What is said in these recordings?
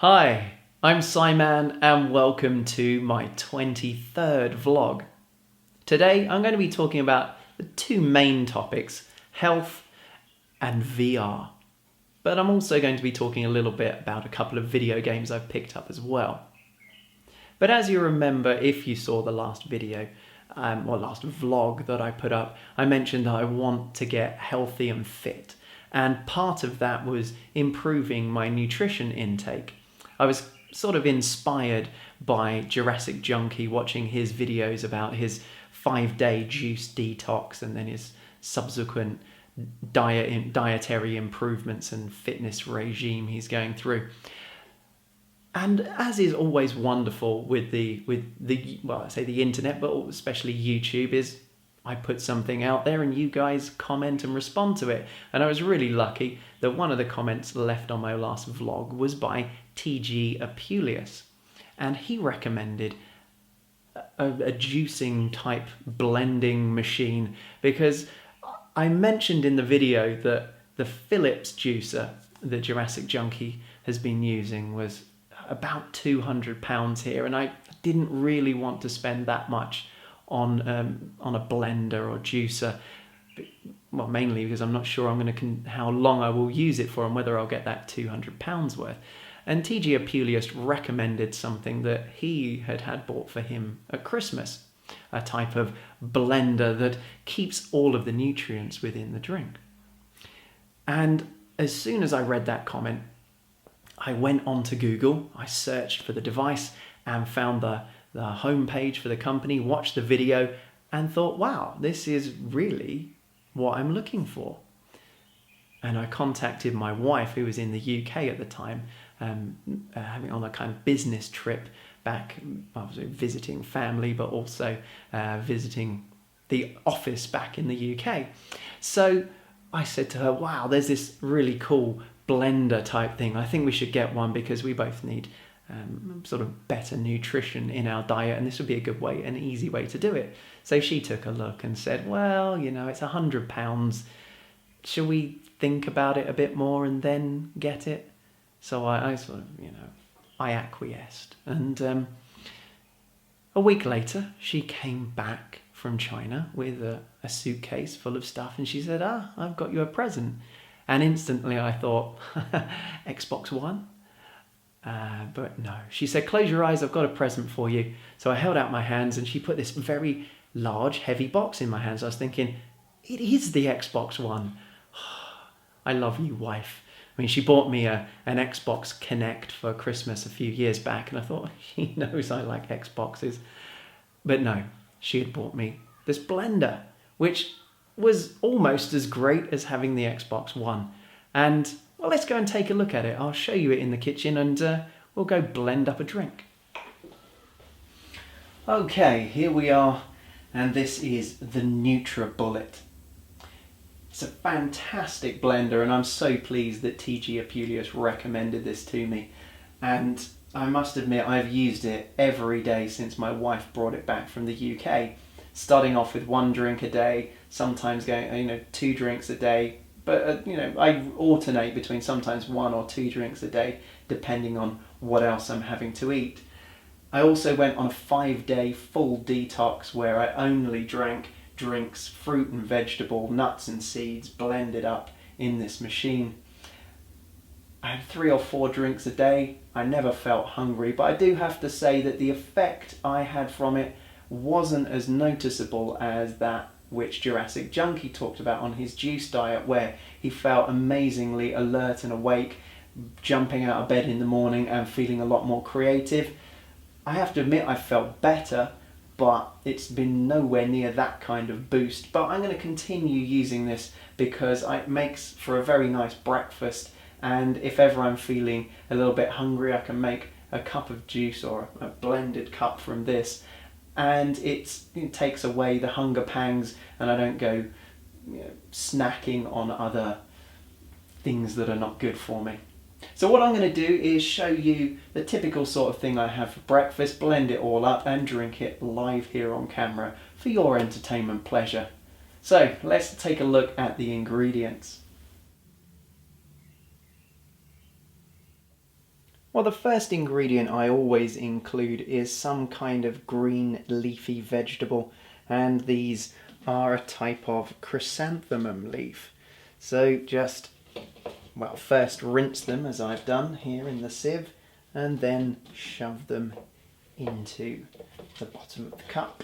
Hi, I'm Simon and welcome to my 23rd vlog. Today I'm going to be talking about the two main topics, health and VR. But I'm also going to be talking a little bit about a couple of video games I've picked up as well. But as you remember, if you saw the last video, or last vlog that I put up, I mentioned that I want to get healthy and fit. And part of that was improving my nutrition intake. I was sort of inspired by Jurassic Junkie, watching his videos about his 5-day juice detox and then his subsequent dietary improvements and fitness regime he's going through. And as is always wonderful with the internet, but especially YouTube, is I put something out there and you guys comment and respond to it. And I was really lucky that one of the comments left on my last vlog was by TGApuleius. And he recommended a juicing type blending machine, because I mentioned in the video that the Philips juicer that Jurassic Junkie has been using was about £200 here, and I didn't really want to spend that much on a blender or juicer. Well, mainly because I'm not sure how long I will use it for and whether I'll get that £200 worth. And TGApuleius recommended something that he had bought for him at Christmas, a type of blender that keeps all of the nutrients within the drink. And as soon as I read that comment, I went onto Google, I searched for the device and found the homepage for the company, watched the video and thought, wow, this is really what I'm looking for. And I contacted my wife, who was in the UK at the time, having on a kind of business trip back, obviously visiting family, but also visiting the office back in the UK. So I said to her, wow, there's this really cool blender type thing. I think we should get one because we both need sort of better nutrition in our diet, and this would be a good way, an easy way to do it. So she took a look and said, well, it's £100. Shall we think about it a bit more and then get it? So I sort of, I acquiesced. And a week later, she came back from China with a suitcase full of stuff, and she said, I've got you a present. And instantly I thought, Xbox One? But no. She said, close your eyes, I've got a present for you. So I held out my hands and she put this very large, heavy box in my hands. I was thinking, it is the Xbox One. I love you, wife. I mean, she bought me an Xbox Connect for Christmas a few years back, and I thought, she knows I like Xboxes. But no, she had bought me this blender, which was almost as great as having the Xbox One. And, well, let's go and take a look at it. I'll show you it in the kitchen and we'll go blend up a drink. Okay, here we are, and this is the Nutribullet. It's a fantastic blender, and I'm so pleased that TGApuleius recommended this to me. And I must admit, I've used it every day since my wife brought it back from the UK. Starting off with 1 drink a day, sometimes going, 2 drinks a day. But, I alternate between sometimes 1 or 2 drinks a day, depending on what else I'm having to eat. I also went on a 5-day full detox where I only drank drinks, fruit and vegetable, nuts and seeds blended up in this machine. I had 3 or 4 drinks a day. I never felt hungry, but I do have to say that the effect I had from it wasn't as noticeable as that which Jurassic Junkie talked about on his juice diet, where he felt amazingly alert and awake, jumping out of bed in the morning and feeling a lot more creative. I have to admit I felt better, but it's been nowhere near that kind of boost. But I'm going to continue using this because it makes for a very nice breakfast, and if ever I'm feeling a little bit hungry, I can make a cup of juice or a blended cup from this, and it takes away the hunger pangs, and I don't go snacking on other things that are not good for me. So what I'm going to do is show you the typical sort of thing I have for breakfast, blend it all up and drink it live here on camera for your entertainment pleasure. So let's take a look at the ingredients. Well, the first ingredient I always include is some kind of green leafy vegetable, and these are a type of chrysanthemum leaf. So just, well, first rinse them as I've done here in the sieve, and then shove them into the bottom of the cup.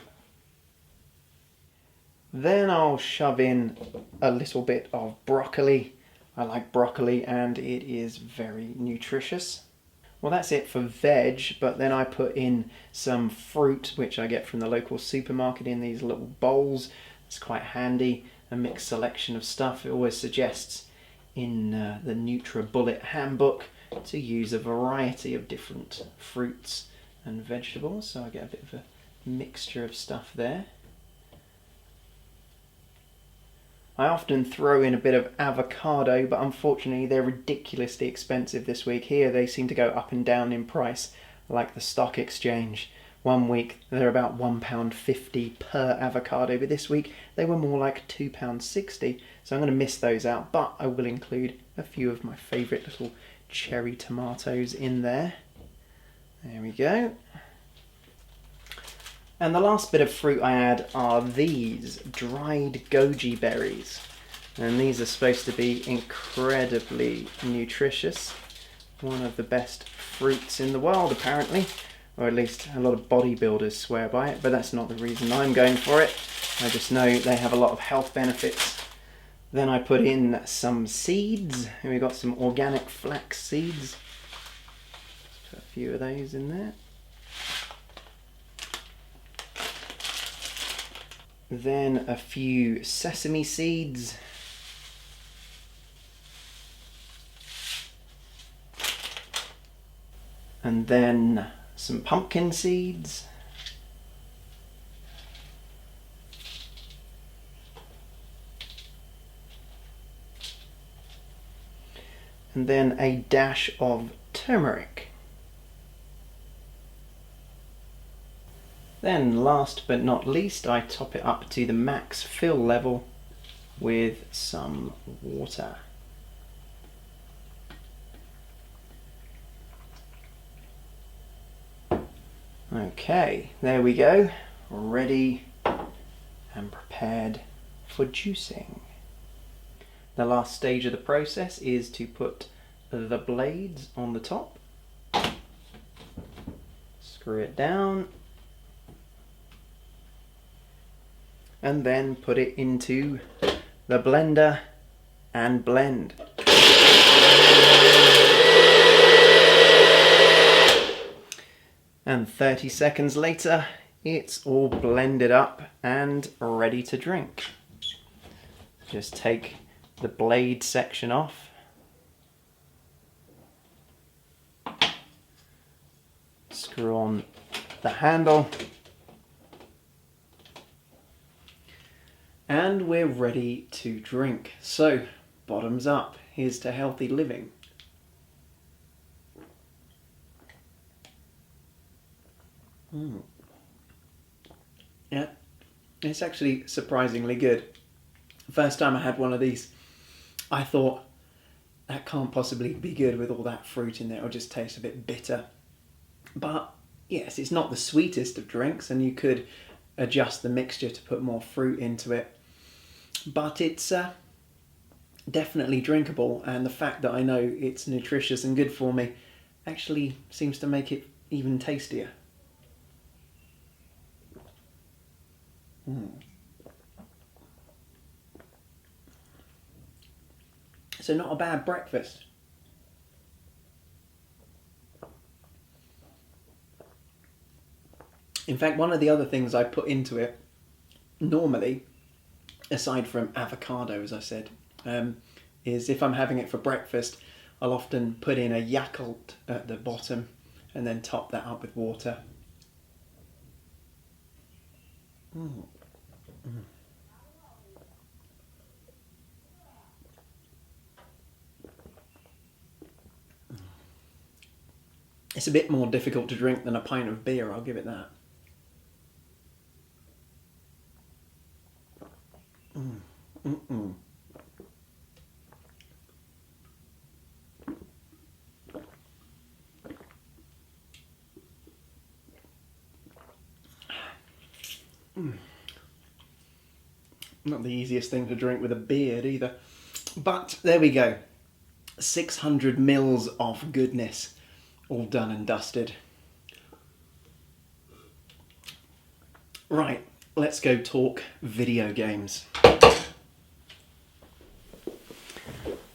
Then I'll shove in a little bit of broccoli. I like broccoli and it is very nutritious. Well, that's it for veg, but then I put in some fruit, which I get from the local supermarket in these little bowls. It's quite handy, a mixed selection of stuff. It always suggests in the Nutribullet handbook to use a variety of different fruits and vegetables, so I get a bit of a mixture of stuff there. I often throw in a bit of avocado, but unfortunately they're ridiculously expensive this week. Here they seem to go up and down in price, like the stock exchange. One week they're about £1.50 per avocado, but this week they were more like £2.60, so I'm going to miss those out, but I will include a few of my favourite little cherry tomatoes in there. There we go. And the last bit of fruit I add are these dried goji berries. And these are supposed to be incredibly nutritious. One of the best fruits in the world, apparently. Or at least a lot of bodybuilders swear by it, but that's not the reason I'm going for it. I just know they have a lot of health benefits. Then I put in some seeds. And we've got some organic flax seeds. Put a few of those in there. Then a few sesame seeds. And then some pumpkin seeds. And then a dash of turmeric. Then last but not least, I top it up to the max fill level with some water. Okay, there we go, ready and prepared for juicing. The last stage of the process is to put the blades on the top, screw it down, and then put it into the blender and blend. And 30 seconds later, it's all blended up and ready to drink. Just take the blade section off. Screw on the handle. And we're ready to drink. So, bottoms up. Here's to healthy living. Yeah, it's actually surprisingly good. First time I had one of these, I thought that can't possibly be good with all that fruit in there. It'll just taste a bit bitter. But yes, it's not the sweetest of drinks, and you could adjust the mixture to put more fruit into it. But it's definitely drinkable, and the fact that I know it's nutritious and good for me actually seems to make it even tastier. So not a bad breakfast. In fact, one of the other things I put into it normally, aside from avocado, as I said, is if I'm having it for breakfast, I'll often put in a Yakult at the bottom and then top that up with water. It's a bit more difficult to drink than a pint of beer, I'll give it that. Not the easiest thing to drink with a beard either. But there we go. 600 mils of goodness. All done and dusted. Right, let's go talk video games.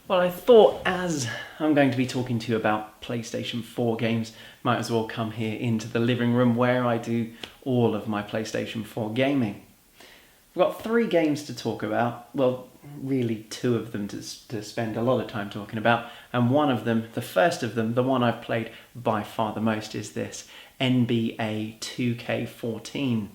Well, I thought as I'm going to be talking to you about PlayStation 4 games, might as well come here into the living room where I do all of my PlayStation 4 gaming. I've got 3 games to talk about, well, really 2 of them to spend a lot of time talking about, and one of them, the first of them, the one I've played by far the most, is this NBA 2K14.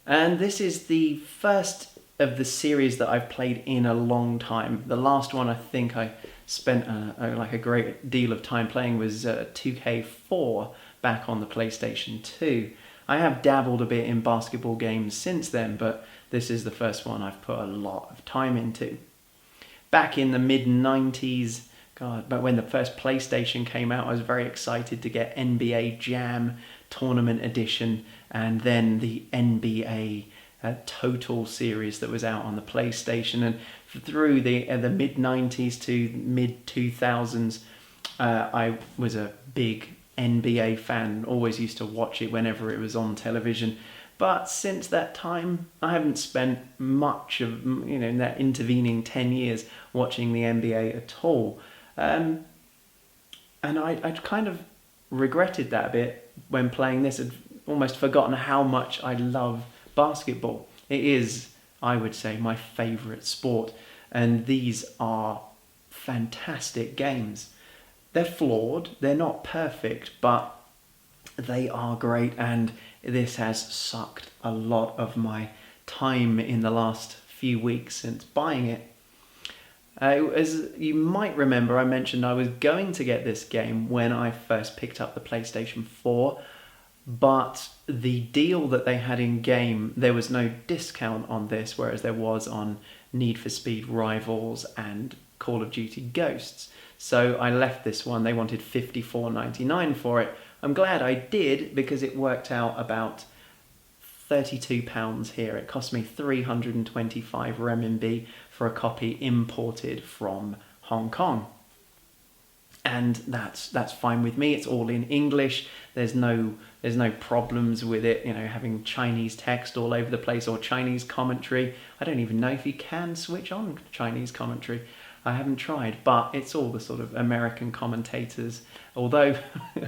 And this is the first of the series that I've played in a long time. The last one I think I spent like a great deal of time playing was 2K4 back on the PlayStation 2. I have dabbled a bit in basketball games since then, but this is the first one I've put a lot of time into. Back in the mid-90s, but when the first PlayStation came out, I was very excited to get NBA Jam Tournament Edition and then the NBA Total series that was out on the PlayStation. And through the mid-90s to mid-2000s, I was a big NBA fan, always used to watch it whenever it was on television. But since that time, I haven't spent much of, in that intervening 10 years watching the NBA at all. And I'd kind of regretted that a bit when playing this. I'd almost forgotten how much I love basketball. It is, I would say, my favourite sport. And these are fantastic games. They're flawed, they're not perfect, but they are great, and this has sucked a lot of my time in the last few weeks since buying it. As you might remember, I mentioned I was going to get this game when I first picked up the PlayStation 4, but the deal that they had in game, there was no discount on this, whereas there was on Need for Speed Rivals and Call of Duty Ghosts. So I left this one. They wanted $54.99 for it. I'm glad I did, because it worked out about £32 here. It cost me 325 renminbi for a copy imported from Hong Kong. And that's fine with me. It's all in English. There's no problems with it, having Chinese text all over the place or Chinese commentary. I don't even know if you can switch on Chinese commentary. I haven't tried, but it's all the sort of American commentators. Although,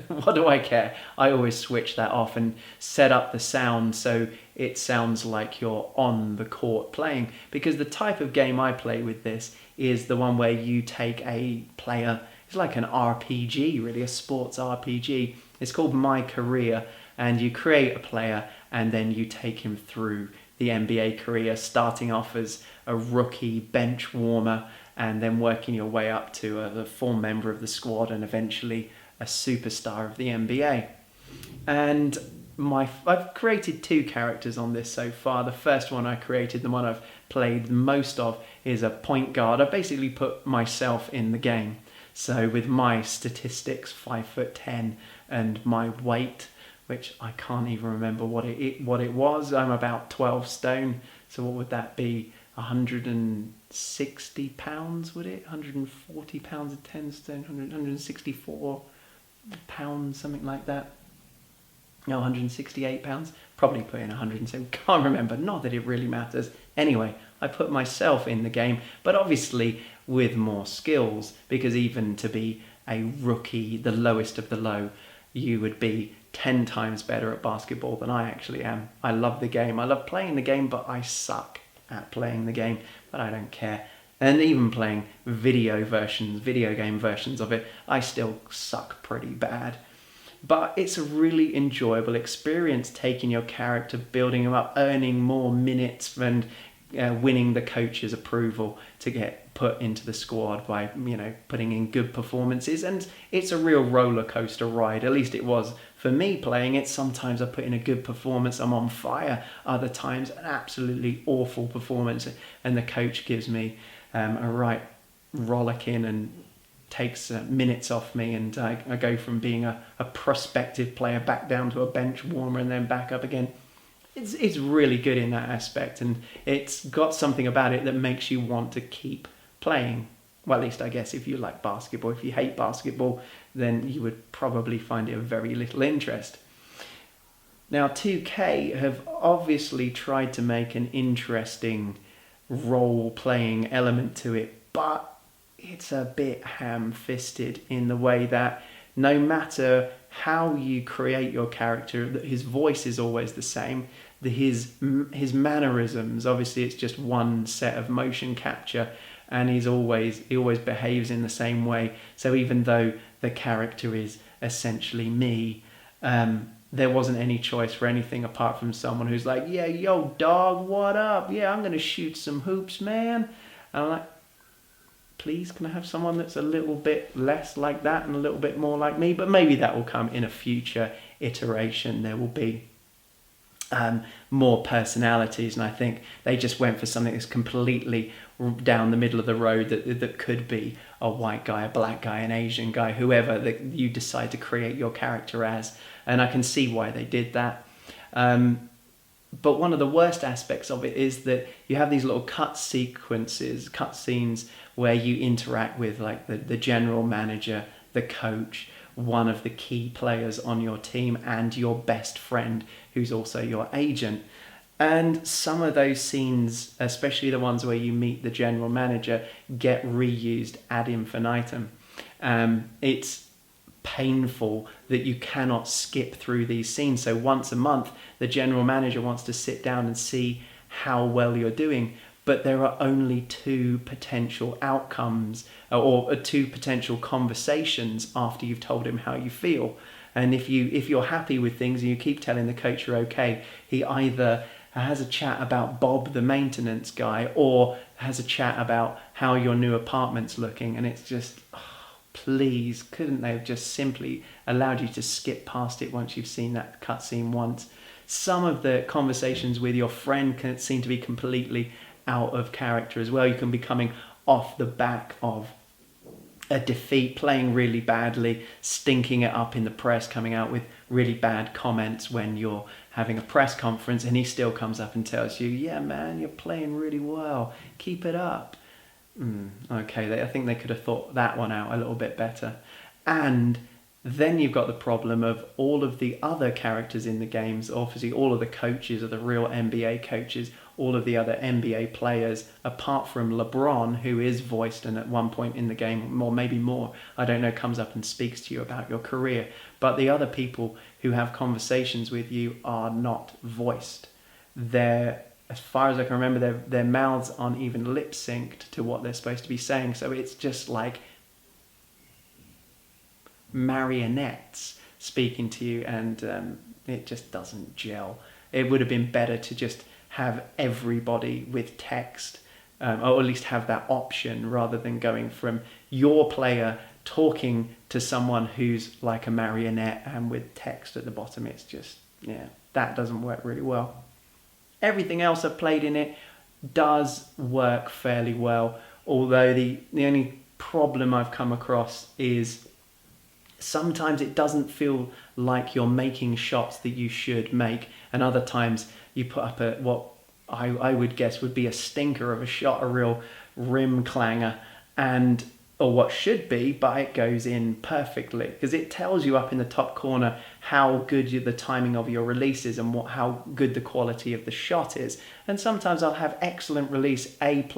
what do I care? I always switch that off and set up the sound so it sounds like you're on the court playing. Because the type of game I play with this is the one where you take a player. It's like an RPG, really, a sports RPG. It's called My Career, and you create a player and then you take him through the NBA career, starting off as a rookie bench warmer and then working your way up to a full member of the squad and eventually a superstar of the NBA. And I've created 2 characters on this so far. The first one I created, the one I've played most of, is a point guard. I basically put myself in the game. So with my statistics, 5'10", and my weight, which I can't even remember what it was. I'm about 12 stone. So what would that be? 160 pounds, would it? 140 pounds at 10 stone, 164 pounds, something like that. No, 168 pounds. Probably put in 107. Can't remember. Not that it really matters. Anyway, I put myself in the game, but obviously with more skills, because even to be a rookie, the lowest of the low, you would be 10 times better at basketball than I actually am. I love the game. I love playing the game, but I suck at playing the game, but I don't care. And even playing video game versions of it, I still suck pretty bad. But it's a really enjoyable experience, taking your character, building him up, earning more minutes, and winning the coach's approval to get put into the squad by putting in good performances. And it's a real roller coaster ride. At least it was for me playing it. Sometimes I put in a good performance, I'm on fire. Other times an absolutely awful performance, and the coach gives me a right rollicking and takes minutes off me, and I go from being a prospective player back down to a bench warmer and then back up again. it's really good in that aspect, and it's got something about it that makes you want to keep playing. Well, at least I guess if you like basketball. If you hate basketball, then you would probably find it of very little interest. Now, 2K have obviously tried to make an interesting role-playing element to it, but it's a bit ham-fisted in the way that no matter how you create your character, his voice is always the same. His mannerisms, obviously, it's just one set of motion capture, and he always behaves in the same way. So even though the character is essentially me, there wasn't any choice for anything apart from someone who's like, yeah, yo, dog, what up? Yeah, I'm going to shoot some hoops, man. And I'm like, please, can I have someone that's a little bit less like that and a little bit more like me? But maybe that will come in a future iteration. There will be more personalities, and I think they just went for something that's completely down the middle of the road, that could be a white guy, a black guy, an Asian guy, whoever that you decide to create your character as. And I can see why they did that. But one of the worst aspects of it is that you have these little cut scenes where you interact with like the general manager, the coach, one of the key players on your team, and your best friend who's also your agent. And some of those scenes, especially the ones where you meet the general manager, get reused ad infinitum. It's painful that you cannot skip through these scenes. So once a month, the general manager wants to sit down and see how well you're doing, but there are only two potential outcomes or two potential conversations after you've told him how you feel. And if you're happy with things and you keep telling the coach you're okay, he either has a chat about Bob the maintenance guy or has a chat about how your new apartment's looking. And it's just, please, couldn't they have just simply allowed you to skip past it once you've seen that cutscene once? Some of the conversations with your friend can seem to be completely out of character as well. You can be coming off the back of a defeat, playing really badly, stinking it up in the press, coming out with really bad comments when you're having a press conference, and he still comes up and tells you, yeah, man, you're playing really well, keep it up. Okay, I think they could have thought that one out a little bit better. And then you've got the problem of all of the other characters in the games, obviously all of the coaches are the real NBA coaches, all of the other NBA players, apart from LeBron, who is voiced and at one point in the game, or maybe more, I don't know, comes up and speaks to you about your career. But the other people who have conversations with you are not voiced. They're, as far as I can remember, their mouths aren't even lip synced to what they're supposed to be saying. So it's just like marionettes speaking to you, and it just doesn't gel. It would have been better to just have everybody with text, or at least have that option, rather than going from your player talking to someone who's like a marionette and with text at the bottom. It's just, yeah, that doesn't work really well. Everything else I've played in it does work fairly well, although the only problem I've come across is sometimes it doesn't feel like you're making shots that you should make, and other times you put up what I would guess would be a stinker of a shot, a real rim clanger, or what should be, but it goes in perfectly because it tells you up in the top corner how good the timing of your release is and how good the quality of the shot is. And sometimes I'll have excellent release, A+,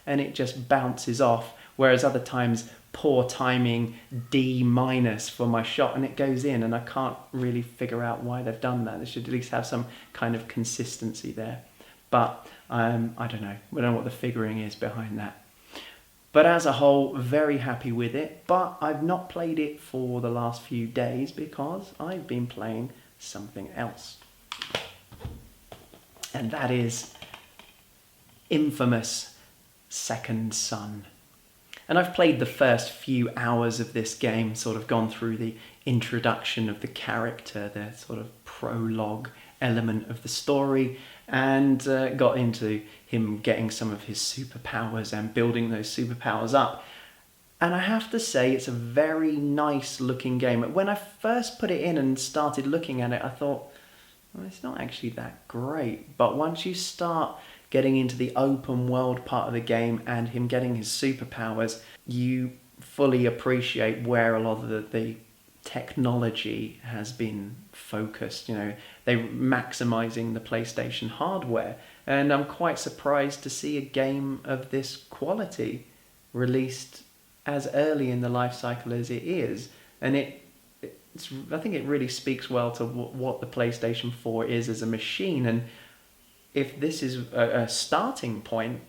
and it just bounces off, whereas other times poor timing, D- for my shot, and it goes in, and I can't really figure out why they've done that. They should at least have some kind of consistency there. But I don't know. We don't know what the figuring is behind that. But as a whole, very happy with it. But I've not played it for the last few days because I've been playing something else. And that is infamous Second Son. And I've played the first few hours of this game, sort of gone through the introduction of the character, the sort of prologue element of the story, and got into him getting some of his superpowers and building those superpowers up. And I have to say, it's a very nice looking game. When I first put it in and started looking at it, I thought, well, it's not actually that great. But once you start getting into the open world part of the game and him getting his superpowers, you fully appreciate where a lot of the technology has been focused. They're maximizing the PlayStation hardware, and I'm quite surprised to see a game of this quality released as early in the life cycle as it is. And I think it really speaks well to what the PlayStation 4 is as a machine. And if this is a starting point,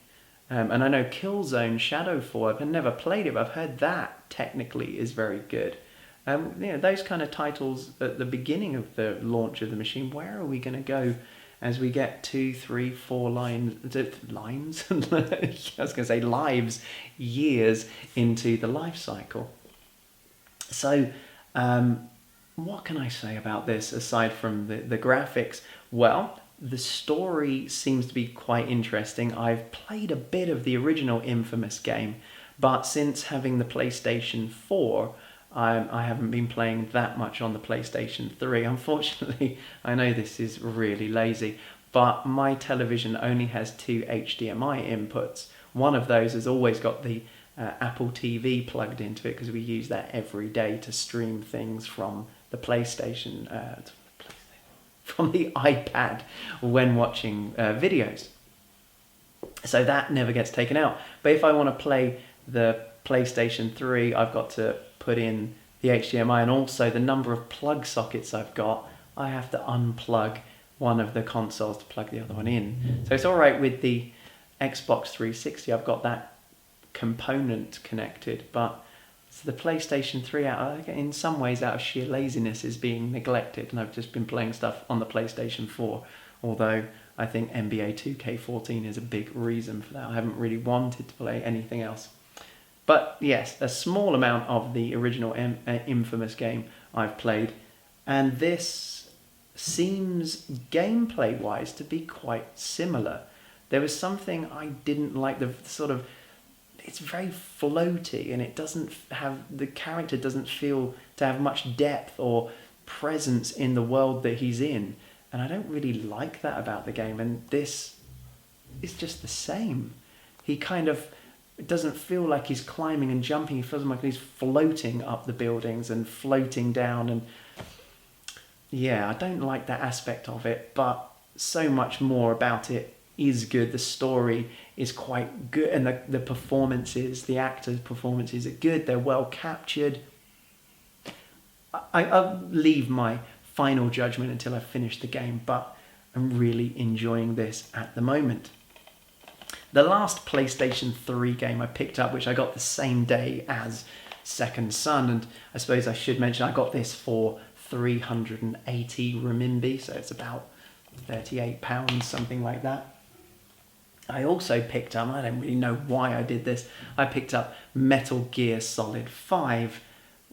and I know Killzone Shadowfall, I've never played it, but I've heard that technically is very good. Those kind of titles at the beginning of the launch of the machine, where are we going to go as we get 2, 3, 4 lines? I was going to say lives, years into the life cycle. So, what can I say about this aside from the graphics? Well, the story seems to be quite interesting. I've played a bit of the original Infamous game, but since having the PlayStation 4, I haven't been playing that much on the PlayStation 3. Unfortunately, I know this is really lazy, but my television only has 2 HDMI inputs. One of those has always got the Apple TV plugged into it, because we use that every day to stream things from the PlayStation, from the iPad when watching videos. So that never gets taken out. But if I want to play the PlayStation 3, I've got to put in the HDMI, and also the number of plug sockets I've got, I have to unplug one of the consoles to plug the other one in. So it's all right with the Xbox 360, I've got that component connected, but the PlayStation 3, in some ways out of sheer laziness, is being neglected, and I've just been playing stuff on the PlayStation 4, although I think NBA 2K14 is a big reason for that. I haven't really wanted to play anything else. But yes, a small amount of the original Infamous game I've played, and this seems gameplay-wise to be quite similar. There was something I didn't like, the sort of, it's very floaty, and the character doesn't feel to have much depth or presence in the world that he's in, and I don't really like that about the game, and this is just the same. He kind of, it doesn't feel like he's climbing and jumping. He feels like he's floating up the buildings and floating down. And yeah, I don't like that aspect of it, but so much more about it is good. The story is quite good, and the performances, the actors' performances are good. They're well captured. I'll leave my final judgment until I've finished the game, but I'm really enjoying this at the moment. The last PlayStation 3 game I picked up, which I got the same day as Second Son, and I suppose I should mention I got this for 380 renminbi, so it's about £38, something like that. I also picked up, I don't really know why I did this, I picked up Metal Gear Solid 5,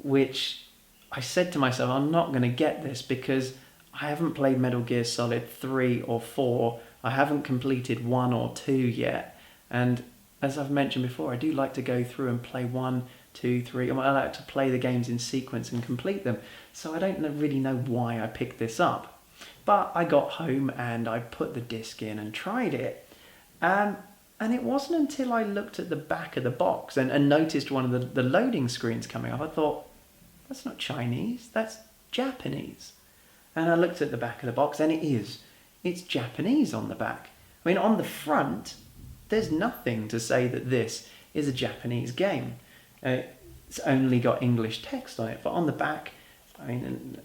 which I said to myself, I'm not going to get this because I haven't played Metal Gear Solid 3 or 4, I haven't completed 1 or 2 yet, and as I've mentioned before, I do like to go through and play 1, 2, 3, I like to play the games in sequence and complete them, so I don't really know why I picked this up. But I got home and I put the disc in and tried it, and it wasn't until I looked at the back of the box and noticed one of the loading screens coming up, I thought, that's not Chinese, that's Japanese. And I looked at the back of the box, and it's Japanese on the back. I mean, on the front, there's nothing to say that this is a Japanese game. It's only got English text on it, but on the back, I mean,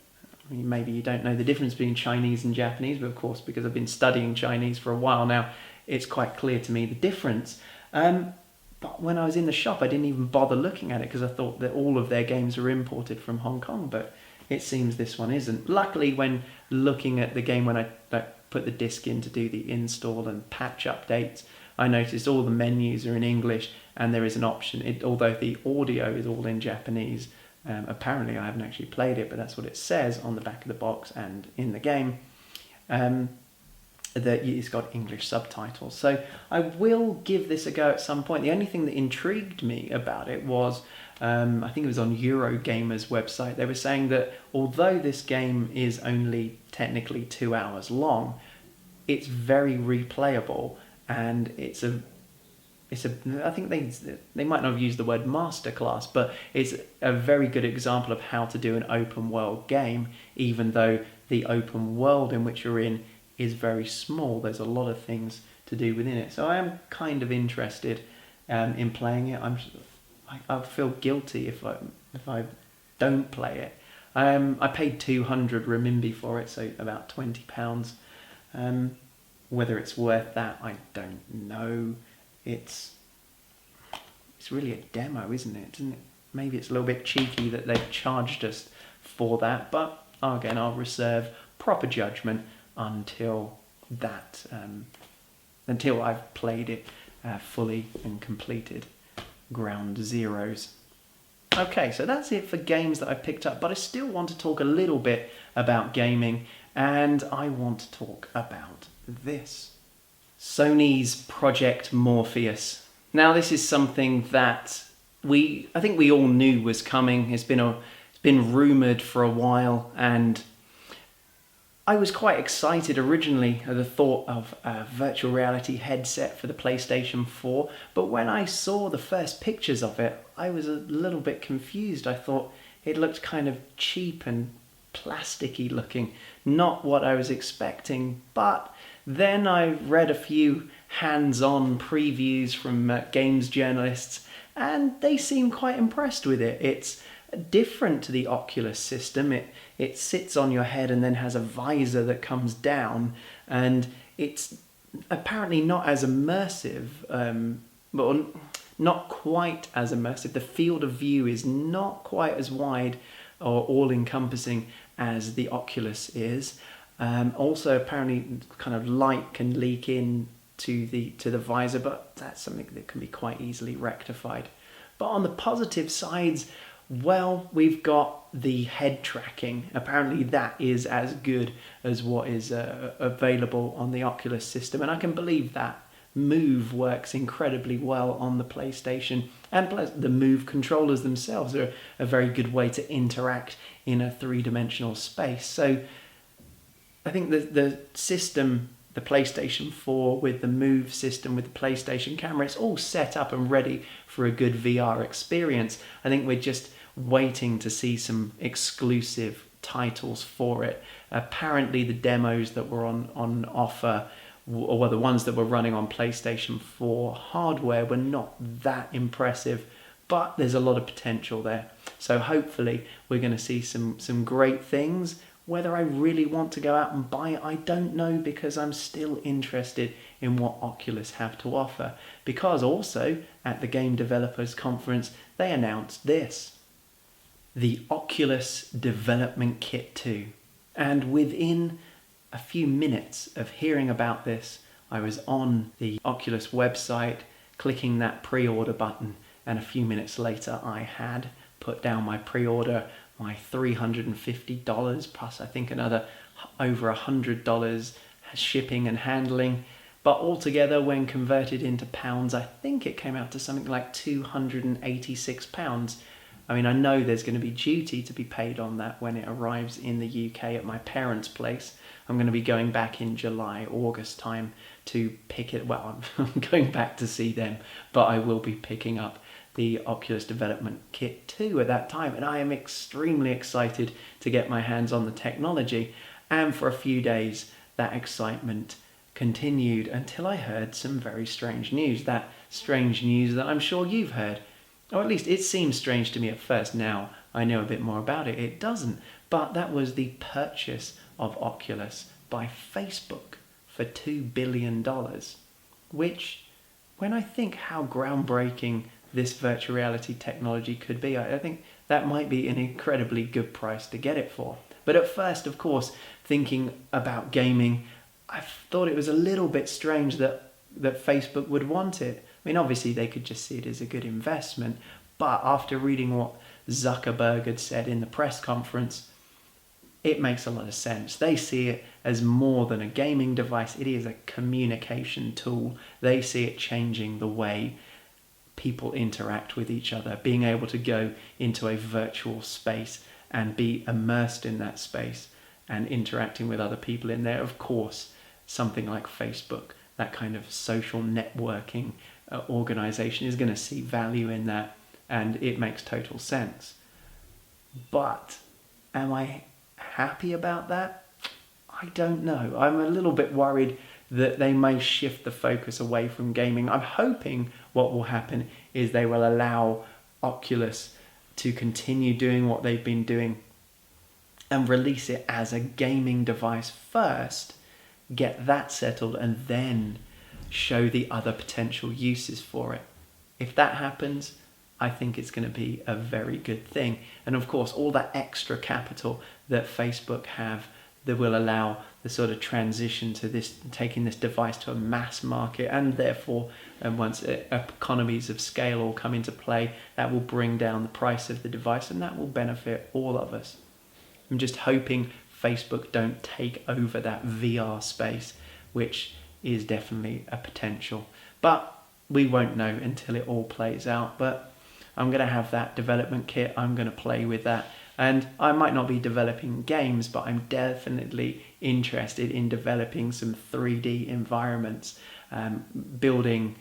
maybe you don't know the difference between Chinese and Japanese, but of course, because I've been studying Chinese for a while now, it's quite clear to me the difference. But when I was in the shop, I didn't even bother looking at it because I thought that all of their games are imported from Hong Kong, but it seems this one isn't. Luckily, when looking at the game, when I put the disc in to do the install and patch updates, I noticed all the menus are in English, and there is an option, although the audio is all in Japanese. Apparently, I haven't actually played it, but that's what it says on the back of the box and in the game. that it's got English subtitles. So I will give this a go at some point. The only thing that intrigued me about it was, I think it was on Eurogamer's website, they were saying that although this game is only technically 2 hours long, it's very replayable, and it's a I think they might not have used the word masterclass, but it's a very good example of how to do an open world game, even though the open world in which you're in is very small. There's a lot of things to do within it. So I am kind of interested in playing it. I feel guilty if I don't play it. I paid 200 renminbi for it, so about £20. Whether it's worth that, I don't know. It's really a demo, isn't it? Maybe it's a little bit cheeky that they've charged us for that, but again, I'll reserve proper judgment until I've played it fully and completed ground zeros. Okay, so that's it for games that I've picked up, but I still want to talk a little bit about gaming, and I want to talk about this. Sony's Project Morpheus. Now, this is something that I think we all knew was coming. It's been rumoured for a while, and I was quite excited originally at the thought of a virtual reality headset for the PlayStation 4, but when I saw the first pictures of it, I was a little bit confused. I thought it looked kind of cheap and plasticky looking, not what I was expecting, but then I read a few hands-on previews from games journalists, and they seem quite impressed with it. It's different to the Oculus system. It sits on your head and then has a visor that comes down, and it's apparently not as immersive, but not quite as immersive. The field of view is not quite as wide or all-encompassing as the Oculus is. Also, apparently, kind of light can leak in to the visor, but that's something that can be quite easily rectified. But on the positive sides, well, we've got the head tracking. Apparently, that is as good as what is available on the Oculus system, and I can believe that. Move works incredibly well on the PlayStation, and plus the Move controllers themselves are a very good way to interact in a three-dimensional space. So I think the system, the PlayStation 4 with the Move system, with the PlayStation camera, it's all set up and ready for a good VR experience. I think we're just waiting to see some exclusive titles for it. Apparently the demos that were on offer, or the ones that were running on PlayStation 4 hardware, were not that impressive, but there's a lot of potential there. So hopefully we're going to see some great things. Whether I really want to go out and buy it, I don't know, because I'm still interested in what Oculus have to offer. Because also, at the Game Developers Conference, they announced this: the Oculus Development Kit 2. And within a few minutes of hearing about this, I was on the Oculus website, clicking that pre-order button, and a few minutes later I had put down my pre-order, my $350 plus I think another over $100 shipping and handling. But altogether, when converted into pounds, I think it came out to something like £286. I mean, I know there's going to be duty to be paid on that when it arrives in the UK at my parents' place. I'm going to be going back in July, August time to pick it. Well, I'm going back to see them, but I will be picking up the Oculus Development Kit 2 at that time, and I am extremely excited to get my hands on the technology. And for a few days, that excitement continued until I heard some very strange news. That strange news that I'm sure you've heard. Or at least it seemed strange to me at first. Now I know a bit more about it, it doesn't. But that was the purchase of Oculus by Facebook for $2 billion. Which, when I think how groundbreaking this virtual reality technology could be, I think that might be an incredibly good price to get it for. But at first, of course, thinking about gaming, I thought it was a little bit strange that Facebook would want it. I mean, obviously they could just see it as a good investment, but after reading what Zuckerberg had said in the press conference, it makes a lot of sense. They see it as more than a gaming device. It is a communication tool. They see it changing the way people interact with each other, being able to go into a virtual space and be immersed in that space and interacting with other people in there. Of course, something like Facebook, that kind of social networking organization, is going to see value in that, and it makes total sense. But am I happy about that? I don't know. I'm a little bit worried that they may shift the focus away from gaming. I'm hoping what will happen is they will allow Oculus to continue doing what they've been doing and release it as a gaming device first, get that settled, and then show the other potential uses for it. If that happens, I think it's going to be a very good thing. And of course, all that extra capital that Facebook have that will allow the sort of transition to this, taking this device to a mass market, and therefore once economies of scale all come into play, that will bring down the price of the device, and that will benefit all of us. I'm just hoping Facebook don't take over that VR space, which is definitely a potential. But we won't know until it all plays out. But I'm going to have that development kit. I'm going to play with that. And I might not be developing games, but I'm definitely interested in developing some 3D environments, building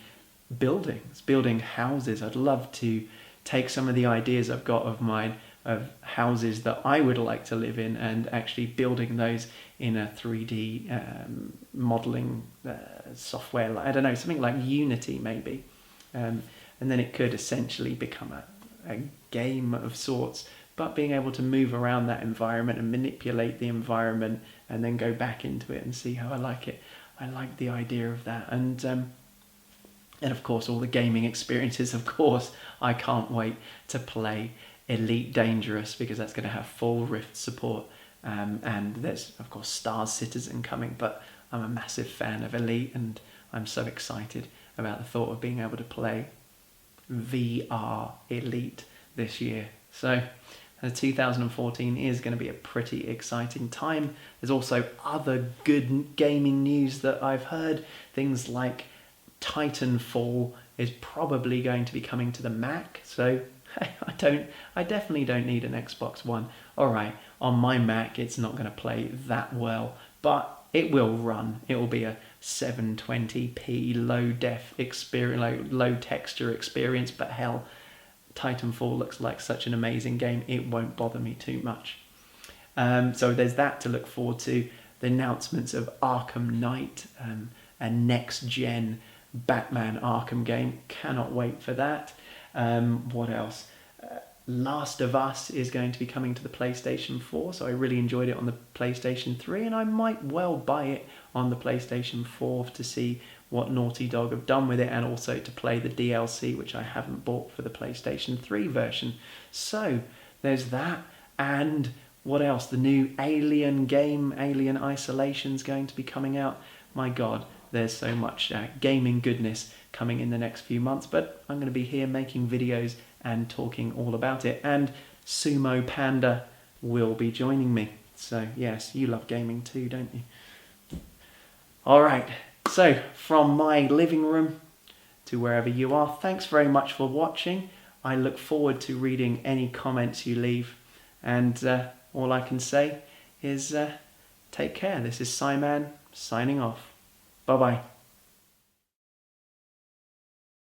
buildings, building houses. I'd love to take some of the ideas I've got of mine, of houses that I would like to live in, and actually building those in a 3D modeling software. I don't know, something like Unity maybe. And then it could essentially become a game of sorts, but being able to move around that environment and manipulate the environment and then go back into it and see how I like it. I like the idea of that. And of course, all the gaming experiences, of course, I can't wait to play Elite Dangerous, because that's going to have full Rift support. And there's, of course, Star Citizen coming, but I'm a massive fan of Elite, and I'm so excited about the thought of being able to play VR Elite this year. So 2014 is going to be a pretty exciting time. There's also other good gaming news that I've heard. Things like Titanfall is probably going to be coming to the Mac. So I definitely don't need an Xbox One. All right, on my Mac, it's not going to play that well, but it will run. It will be a 720p low def experience, low texture experience. But hell, Titanfall looks like such an amazing game. It won't bother me too much. So there's that to look forward to. The announcements of Arkham Knight, a next-gen Batman Arkham game. Cannot wait for that. What else? Last of Us is going to be coming to the PlayStation 4, so I really enjoyed it on the PlayStation 3, and I might well buy it on the PlayStation 4 to see what Naughty Dog have done with it, and also to play the DLC, which I haven't bought for the PlayStation 3 version. So there's that. And what else? The new Alien game, Alien Isolation, is going to be coming out. My God, there's so much gaming goodness coming in the next few months, but I'm going to be here making videos and talking all about it. And Sumo Panda will be joining me. So yes, you love gaming too, don't you? All right. So from my living room to wherever you are, thanks very much for watching. I look forward to reading any comments you leave. And all I can say is take care. This is Simon signing off. Bye-bye.